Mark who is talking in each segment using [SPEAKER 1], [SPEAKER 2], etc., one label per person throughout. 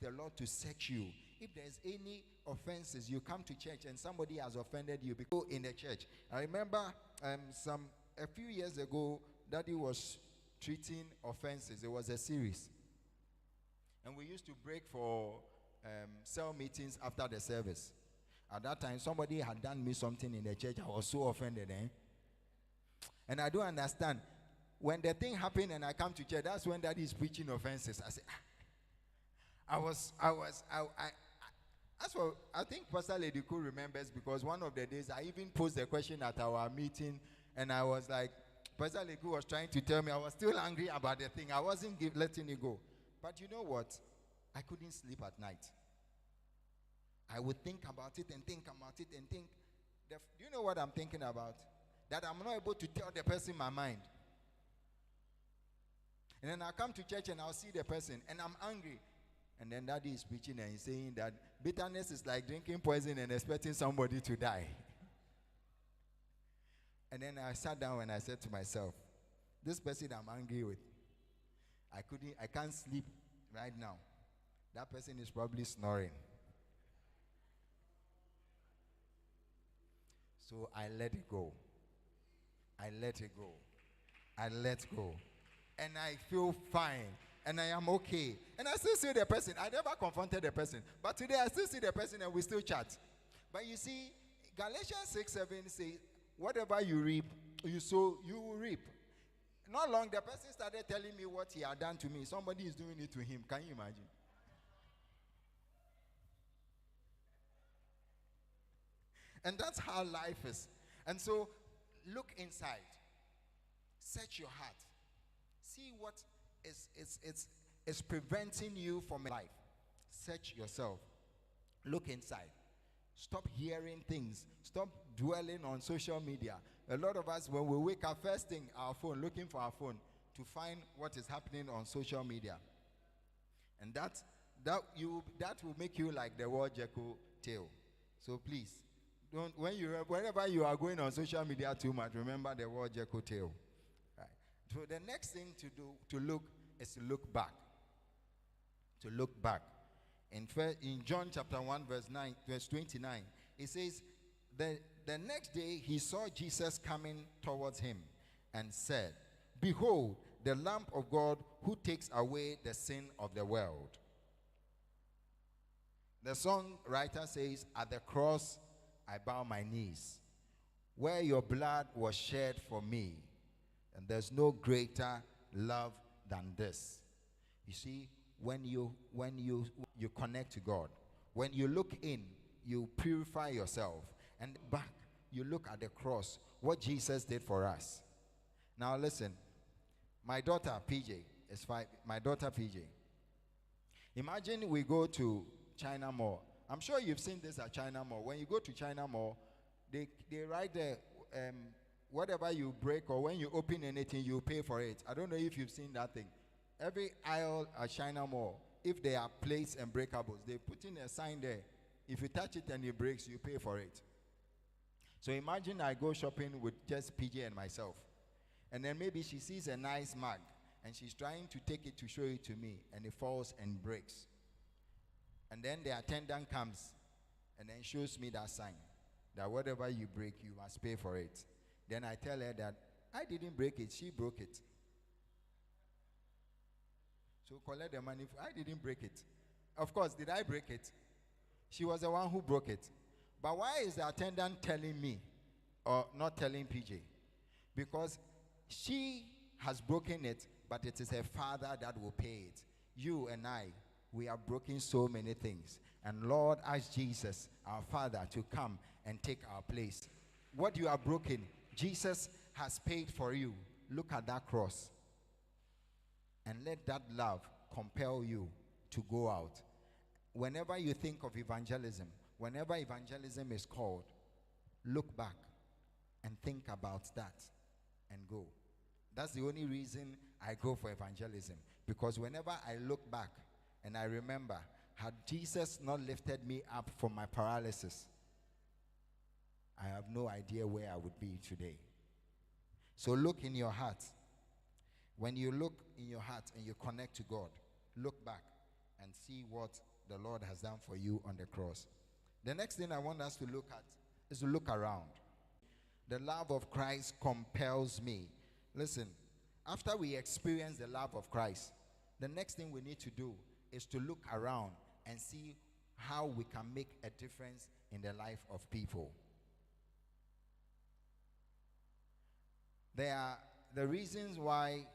[SPEAKER 1] the Lord to search you. If there's any offenses, you come to church and somebody has offended you because in the church. I remember a few years ago, Daddy was treating offenses. It was a series. And we used to break for cell meetings after the service. At that time, somebody had done me something in the church. I was so offended. And I don't understand. When the thing happened and I come to church, that's when Daddy is preaching offenses. I said, I think Pastor Lady Cool remembers, because one of the days I even posed the question at our meeting, and I was like, Pastor Lady Cool was trying to tell me I was still angry about the thing. I wasn't letting it go. But you know what? I couldn't sleep at night. I would think about it and think about it and think. Do you know what I'm thinking about? That I'm not able to tell the person my mind. And then I'll come to church and I'll see the person and I'm angry. And then Daddy is preaching and he's saying that bitterness is like drinking poison and expecting somebody to die. And then I sat down and I said to myself, this person I'm angry with, I can't sleep right now. That person is probably snoring. So I let it go. I let it go. I let go. And I feel fine. And I am okay. And I still see the person. I never confronted the person. But today I still see the person and we still chat. But you see, Galatians 6:7 says, whatever you reap, you sow, you will reap. Not long, the person started telling me what he had done to me. Somebody is doing it to him. Can you imagine? And that's how life is. And so, look inside. Search your heart. See what is preventing you from life. Search yourself. Look inside. Stop hearing things. Stop dwelling on social media. A lot of us, when we wake up, first thing, our phone, looking for our phone to find what is happening on social media. And that will make you like the War Jekyll tale. So please, whenever you are going on social media too much, remember the War Jekyll tale. Right. So the next thing to do, to look, is to look back. To look back. In John chapter 1, verse 29, it says, the next day he saw Jesus coming towards him and said, behold, the Lamb of God who takes away the sin of the world. The songwriter says, at the cross I bow my knees, where your blood was shed for me, and there's no greater love than this. You see, when you connect to God, when you look in, you purify yourself, and back you look at the cross, what Jesus did for us. Now listen, my daughter PJ is 5. My daughter PJ. Imagine we go to China Mall. I'm sure you've seen this at China Mall. When you go to China Mall, they write there, whatever you break or when you open anything, you pay for it. I don't know if you've seen that thing. Every aisle at China Mall, if there are plates and breakables, they put in a sign there. If you touch it and it breaks, you pay for it. So imagine I go shopping with just PJ and myself. And then maybe she sees a nice mug and she's trying to take it to show it to me, and it falls and breaks. And then the attendant comes and then shows me that sign that whatever you break, you must pay for it. Then I tell her that I didn't break it, she broke it. So collect the money. I didn't break it. Of course, did I break it? She was the one who broke it. But why is the attendant telling me or not telling PJ? Because she has broken it, but it is her father that will pay it. You and I, we have broken so many things. And Lord, ask Jesus, our Father, to come and take our place. What you have broken, Jesus has paid for you. Look at that cross. And let that love compel you to go out. Whenever you think of evangelism, whenever evangelism is called, look back and think about that and go. That's the only reason I go for evangelism. Because whenever I look back and I remember, had Jesus not lifted me up from my paralysis, I have no idea where I would be today. So look in your heart. When you look in your heart and you connect to God, look back and see what the Lord has done for you on the cross. The next thing I want us to look at is to look around. The love of Christ compels me. Listen, after we experience the love of Christ, the next thing we need to do is to look around and see how we can make a difference in the life of people. There are the reasons why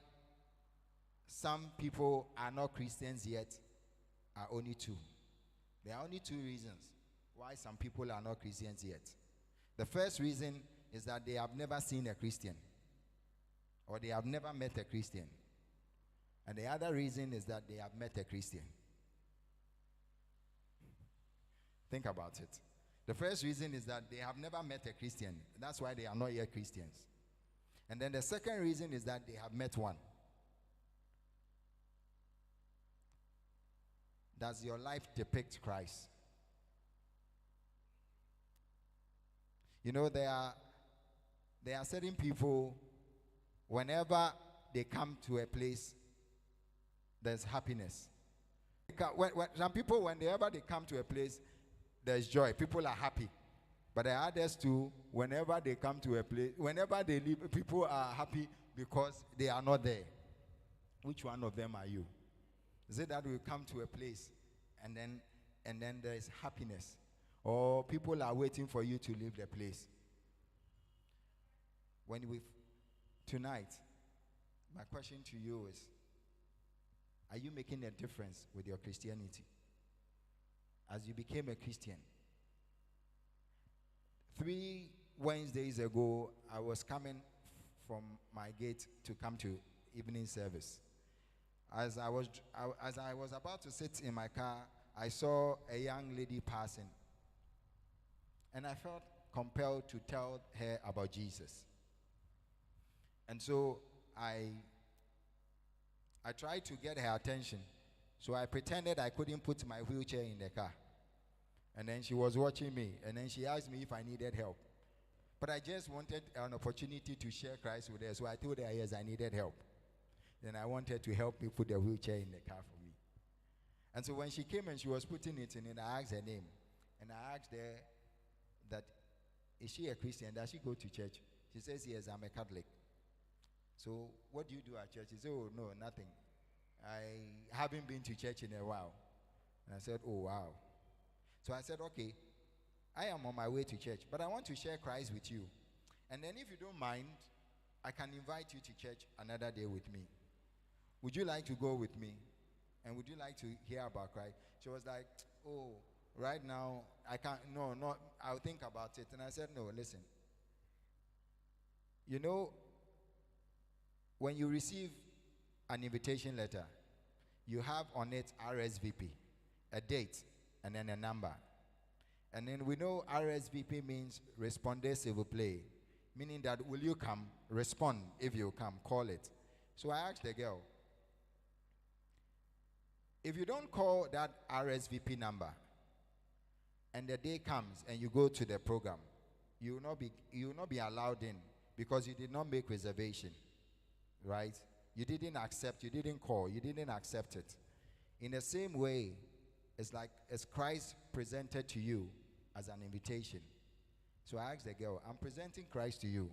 [SPEAKER 1] some people are not Christians yet are only two. There are only two reasons why some people are not Christians yet. The first reason is that they have never seen a Christian, or they have never met a Christian. And the other reason is that they have met a Christian. Think about it. The first reason is that they have never met a Christian. That's why they are not yet Christians. And then the second reason is that they have met one. Does your life depict Christ? You know, there are certain people, whenever they come to a place, there's happiness. Some people, whenever they come to a place, there's joy. People are happy. But there are others too, whenever they come to a place, whenever they leave, people are happy because they are not there. Which one of them are you? Is it that we come to a place and then there is happiness? Or people are waiting for you to leave the place? Tonight, my question to you is, are you making a difference with your Christianity? As you became a Christian. 3 Wednesdays ago, I was coming from my gate to come to evening service. As I was about to sit in my car, I saw a young lady passing. And I felt compelled to tell her about Jesus. And so I tried to get her attention. So I pretended I couldn't put my wheelchair in the car. And then she was watching me. And then she asked me if I needed help. But I just wanted an opportunity to share Christ with her. So I told her, yes, I needed help. Then I wanted to help me put the wheelchair in the car for me. And so when she came and she was putting it in, and I asked her name. And I asked her that, is she a Christian? Does she go to church? She says, yes, I'm a Catholic. So what do you do at church? She said, oh, no, nothing. I haven't been to church in a while. And I said, oh, wow. So I said, okay, I am on my way to church, but I want to share Christ with you. And then if you don't mind, I can invite you to church another day with me. Would you like to go with me? And would you like to hear about Christ? She was like, oh, right now, I can't, no, I'll think about it. And I said, no, listen. You know, when you receive an invitation letter, you have on it RSVP, a date, and then a number. And then we know RSVP means Responde s'il vous plaît, meaning that will you come? Respond if you come, call it. So I asked the girl, if you don't call that RSVP number, and the day comes and you go to the program, you will not be allowed in because you did not make reservation, right? You didn't accept, you didn't call, you didn't accept it. In the same way, it's like as Christ presented to you as an invitation. So I asked the girl, I'm presenting Christ to you.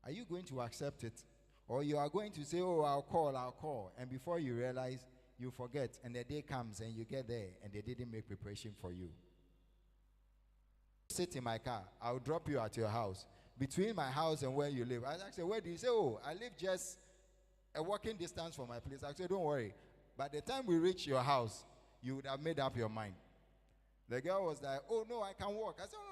[SPEAKER 1] Are you going to accept it? Or you are going to say, oh, I'll call. And before you realize, you forget. And the day comes and you get there and they didn't make preparation for you. Sit in my car. I'll drop you at your house. Between my house and where you live. I asked her, where do you say? Oh, I live just a walking distance from my place. I said, don't worry. By the time we reach your house, you would have made up your mind. The girl was like, oh, no, I can walk. I said, oh,